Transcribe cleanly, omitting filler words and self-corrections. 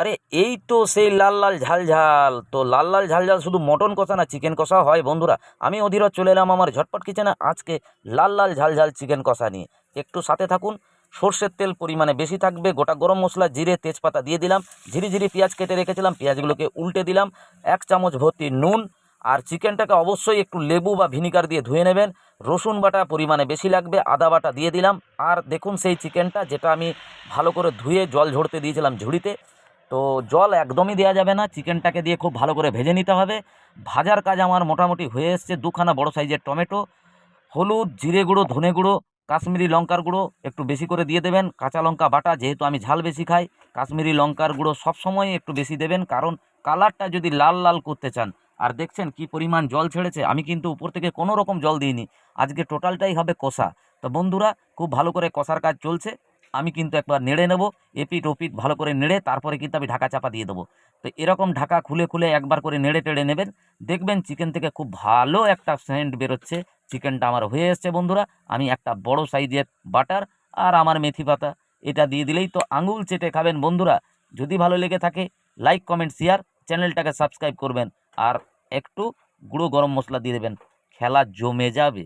আরে এই তো সেই লাল লাল ঝাল ঝাল, তো লাল লাল ঝাল ঝাল শুধু মটন কষা না চিকেন কষাও হয় বন্ধুরা। আমি অধীরজ চলে এলাম আমার ঝটপট কিচেনে আজকে লাল লাল ঝাল ঝাল চিকেন কষা নিয়ে। একটু সাথে থাকুন। সর্ষের তেল পরিমাণে বেশি থাকবে, গোটা গরম মশলা জিরে তেজপাতা দিয়ে দিলাম, ঝিরি ঝিরি পেঁয়াজ কেটে রেখেছিলাম পেঁয়াজগুলোকে উল্টে দিলাম, 1 চামচ ভর্তি নুন, আর চিকেনটাকে অবশ্যই একটু লেবু বা ভিনিগার দিয়ে ধুয়ে নেবেন। রসুন বাটা পরিমাণে বেশি লাগবে, আদা বাটা দিয়ে দিলাম। আর দেখুন সেই চিকেনটা যেটা আমি ভালো করে ধুয়ে জল ঝরতে দিয়েছিলাম ঝুড়িতে, তো জল একদমই দেওয়া যাবে না, চিকেনটাকে দিয়ে খুব ভালো করে ভেজে নিতে হবে। ভাজার কাজ আমার মোটামুটি হয়ে এসছে। 2খানা বড় সাইজের টমেটো, হলুদ, জিরে গুঁড়ো, ধনে গুঁড়ো, কাশ্মীরি লঙ্কার গুঁড়ো একটু বেশি করে দিয়ে দেবেন, কাঁচা লঙ্কা বাটা, যেহেতু আমি ঝাল বেশি খাই কাশ্মীরি লঙ্কার গুঁড়ো সবসময় একটু বেশি দেবেন, কারণ কালারটা যদি লাল লাল করতে চান। আর দেখছেন কি পরিমাণ জল ছেড়েছে, আমি কিন্তু উপর থেকে কোনো রকম জল দিইনি, আজকে টোটালটাই হবে কষা। তো বন্ধুরা, খুব ভালো করে কষার কাজ চলছে। আমি কিন্তু একবার নেড়ে নেব, এপিট ওপিট ভালো করে নেড়ে তারপরে কিন্তু আমি ঢাকা চাপা দিয়ে দেবো। তো এরকম ঢাকা খুলে খুলে একবার করে নেড়ে টেড়ে নেবেন, দেখবেন চিকেন থেকে খুব ভালো একটা সেন্ট বেরোচ্ছে। চিকেনটা আমার হয়ে এসছে বন্ধুরা। আমি একটা বড় সাইজের বাটার আর আমার মেথি পাতা এটা দিয়ে দিলেই তো আঙুল চেটে খাবেন বন্ধুরা। যদি ভালো লেগে থাকে লাইক কমেন্ট শেয়ার, চ্যানেলটাকে সাবস্ক্রাইব করবেন, আর একটু গুঁড়ো গরম মশলা দিয়ে দেবেন, খেলা জমে যাবে।